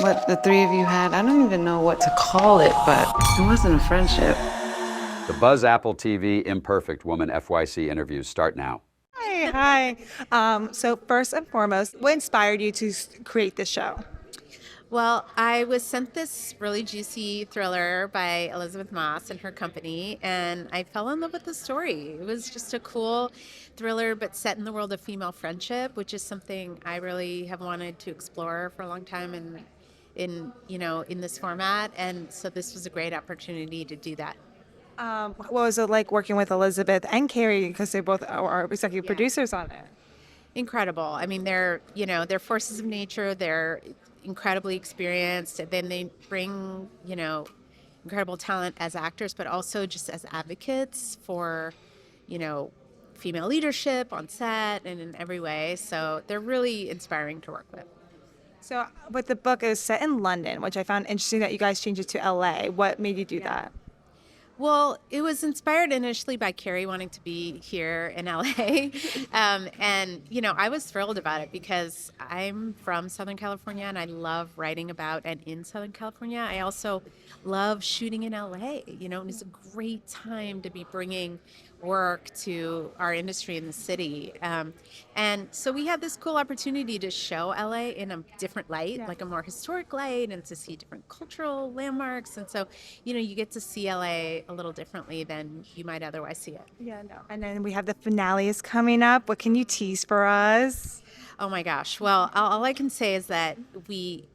what the three of you had. I don't even know what to call it, but it wasn't a friendship. The Buzz Apple TV Imperfect Woman FYC interviews start now. So first and foremost, what inspired you to create this show? Well, I was sent this really juicy thriller by Elisabeth and her company, and I fell in love with the story. It was just a cool thriller, but set in the world of female friendship, which is something I really have wanted to explore for a long time in this format. And so this was a great opportunity to do that. What was it like working with Elisabeth and Kerry, because they both are executive producers on it? Incredible. I mean, they're forces of nature. They're incredibly experienced. And then they bring, incredible talent as actors, but also just as advocates for, female leadership on set and in every way. So they're really inspiring to work with. So, but the book is set in London, which I found interesting that you guys changed it to LA. What made you do that? Well, it was inspired initially by Kerry wanting to be here in LA. I was thrilled about it because I'm from Southern California and I love writing about and in Southern California. I also love shooting in LA, and it's a great time to be bringing work to our industry in the city. And so we had this cool opportunity to show LA in a different light, like a more historic light, and to see different cultural landmarks. And so, you get to see LA a little differently than you might otherwise see it. Yeah, no. And then we have the finale is coming up. What can you tease for us? Oh my gosh. Well, all I can say is that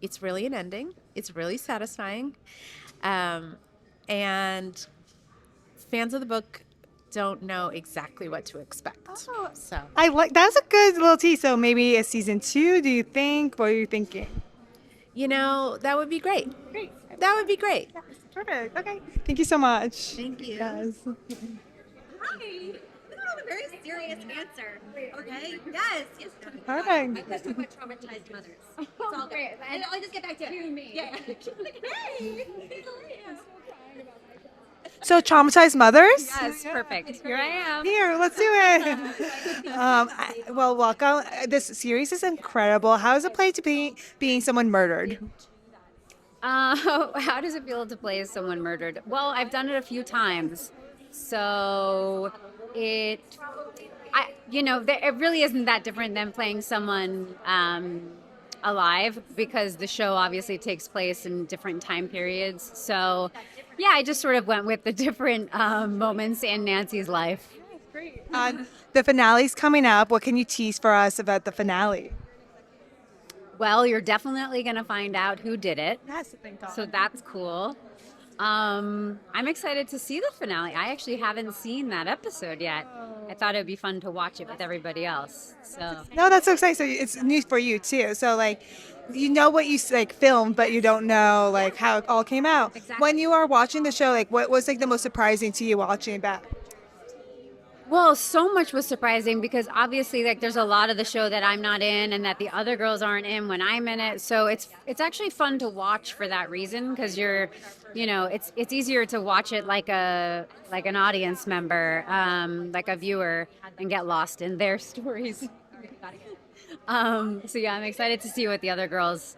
it's really an ending. It's really satisfying. And fans of the book don't know exactly what to expect. So I like that's a good little tease. So maybe a season 2. Do you think? What are you thinking? That would be great. That would be great. Perfect. Okay. Thank you so much. Thank you. Yes. Hi. That's a very serious answer. Okay. Yes. Perfect. My question about traumatized mothers. It's all great. I'll just get back to it. Yeah. Hey. So traumatized mothers? Yes. Perfect. Here I am. Here, let's do it. Welcome. This series is incredible. How does it play to being someone murdered? How does it feel to play someone murdered? Well, I've done it a few times, so it really isn't that different than playing someone alive, because the show obviously takes place in different time periods. So, yeah, I just sort of went with the different moments in Nancy's life. Great. The finale's coming up. What can you tease for us about the finale? Well, you're definitely going to find out who did it. That's the thing. So that's cool. I'm excited to see the finale. I actually haven't seen that episode yet. I thought it would be fun to watch it with everybody else. So No, that's so exciting. So it's new for you too. So you know what you filmed, but you don't know how it all came out. Exactly. When you are watching the show, what was the most surprising to you watching it back? Well, so much was surprising because obviously there's a lot of the show that I'm not in and that the other girls aren't in when I'm in it. So it's actually fun to watch for that reason, because it's easier to watch it like an audience member, like a viewer, and get lost in their stories. So yeah, I'm excited to see what the other girls,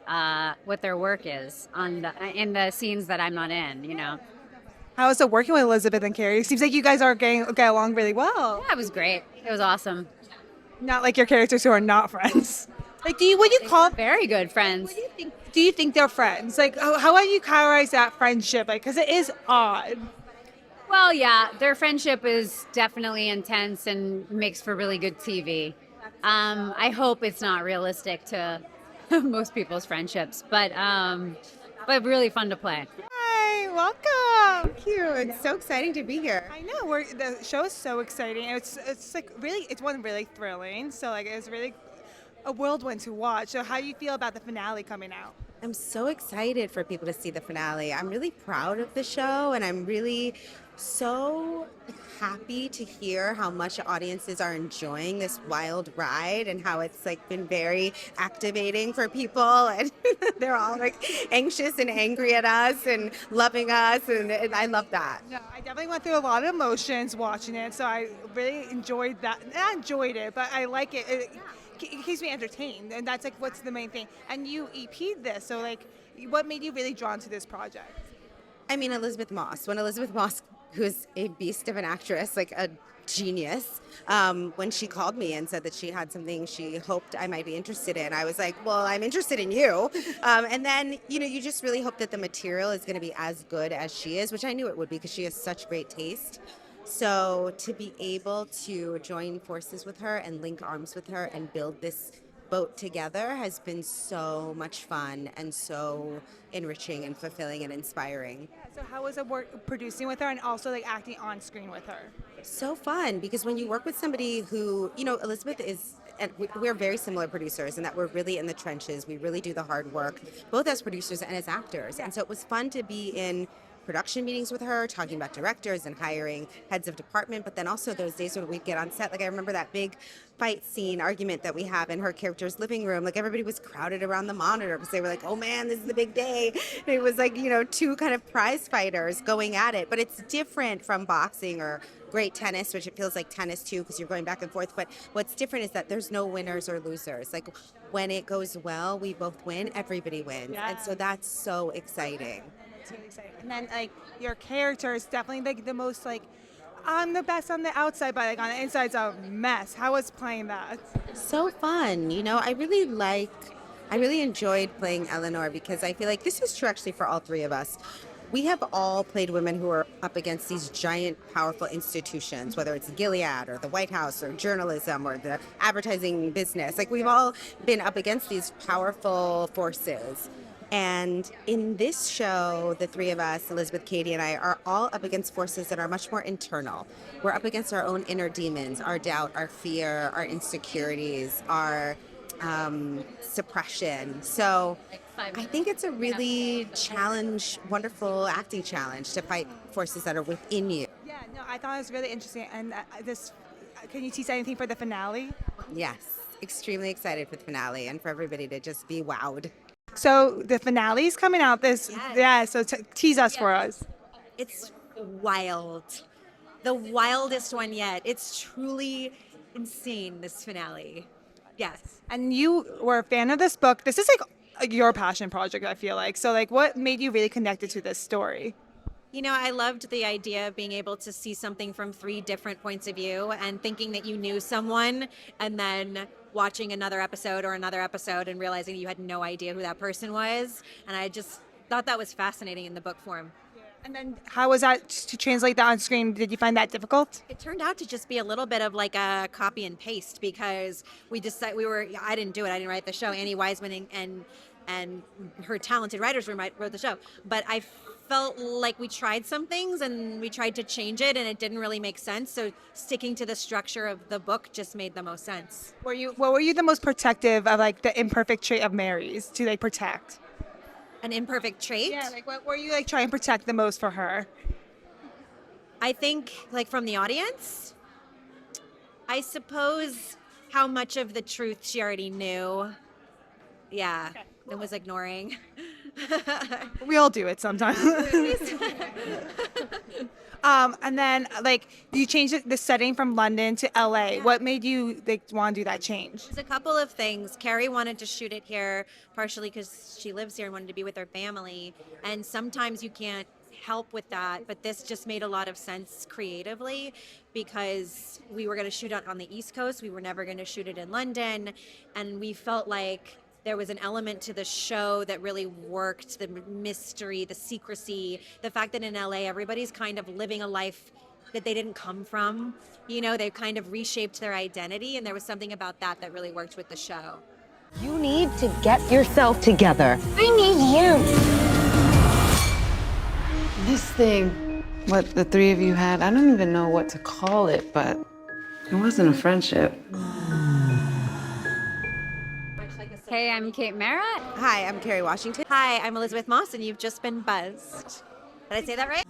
what their work is in the scenes that I'm not in. How is it working with Elisabeth and Kerry? It seems like you guys get along really well. Yeah, it was great. It was awesome. Not like your characters who are not friends. What do you call? Very good friends. Do you think they're friends? How would you categorize that friendship? Because it is odd. Well, yeah, their friendship is definitely intense and makes for really good TV. I hope it's not realistic to most people's friendships, but really fun to play. Hi, welcome. Thank you. It's so exciting to be here. I know the show is so exciting. It's really thrilling. So it's really a whirlwind to watch. So how do you feel about the finale coming out? I'm so excited for people to see the finale. I'm really proud of the show, and I'm really so happy to hear how much audiences are enjoying this wild ride and how it's been very activating for people, and they're all anxious and angry at us and loving us, and I love that. No, I definitely went through a lot of emotions watching it, so I really enjoyed that. Not enjoyed it, but I like it. it keeps me entertained, and that's like what's the main thing. And you EP'd this, so like, what made you really drawn to this project? I mean, Elizabeth Moss. When Elizabeth Moss, who's a beast of an actress, like a genius, when she called me and said that she had something she hoped I might be interested in, I was like, well, I'm interested in you. And then, you just really hope that the material is going to be as good as she is, which I knew it would be because she has such great taste. So to be able to join forces with her and link arms with her and build this boat together has been so much fun and so enriching and fulfilling and inspiring. So how was it work producing with her and also like acting on screen with her? So fun, because when you work with somebody who, Elizabeth is, and we're very similar producers in that we're really in the trenches. We really do the hard work, both as producers and as actors. And so it was fun to be in production meetings with her, talking about directors and hiring heads of department, but then also those days when we'd get on set. Like I remember that big fight scene argument that we have in her character's living room. Like everybody was crowded around the monitor because they were like, oh man, this is the big day. And it was like, two kind of prize fighters going at it. But it's different from boxing or great tennis, which it feels like tennis too because you're going back and forth. But what's different is that there's no winners or losers. Like when it goes well, we both win, everybody wins. Yeah. And so that's so exciting. It's really exciting. And then like your character is definitely like the most like I'm the best on the outside, but like on the inside's a mess. How was playing that? So fun. I really enjoyed playing Eleanor because I feel like this is true actually for all three of us. We have all played women who are up against these giant, powerful institutions, whether it's Gilead or the White House or journalism or the advertising business. Like we've all been up against these powerful forces. And in this show, the three of us, Elisabeth, Katie, and I, are all up against forces that are much more internal. We're up against our own inner demons, our doubt, our fear, our insecurities, our suppression. So I think it's a really wonderful acting challenge to fight forces that are within you. Yeah, no, I thought it was really interesting. And can you tease anything for the finale? Yes, extremely excited for the finale and for everybody to just be wowed. So the finale's coming out so tease us for us. It's wild. The wildest one yet. It's truly insane, this finale. Yes. And you were a fan of this book. This is like your passion project, I feel like. So like what made you really connected to this story? I loved the idea of being able to see something from 3 different points of view and thinking that you knew someone and then watching another episode and realizing you had no idea who that person was. And I just thought that was fascinating in the book form. And then how was that to translate that on screen? Did you find that difficult? It turned out to just be a little bit of like a copy and paste because I didn't do it. I didn't write the show. Annie Weisman and her talented writers room wrote the show. But I felt like we tried some things and we tried to change it and it didn't really make sense. So sticking to the structure of the book just made the most sense. What were you the most protective of like the imperfect trait of Mary's to like protect? An imperfect trait? Yeah, like what were you like trying to protect the most for her? I think like from the audience, I suppose how much of the truth she already knew. Yeah, and was ignoring. We all do it sometimes. And then like you changed the setting from London to LA. Yeah. What made you like want to do that change? There's a couple of things. Kerry wanted to shoot it here partially because she lives here and wanted to be with her family. And sometimes you can't help with that, but this just made a lot of sense creatively because we were going to shoot it on the East Coast. We were never going to shoot it in London. And we felt like there was an element to the show that really worked, the mystery, the secrecy, the fact that in LA, everybody's kind of living a life that they didn't come from. They've kind of reshaped their identity, and there was something about that that really worked with the show. You need to get yourself together. I need you. This thing, what the three of you had, I don't even know what to call it, but it wasn't a friendship. Hey, I'm Kate Merritt. Hi, I'm Kerry Washington. Hi, I'm Elisabeth Moss, and you've just been buzzed. Did I say that right?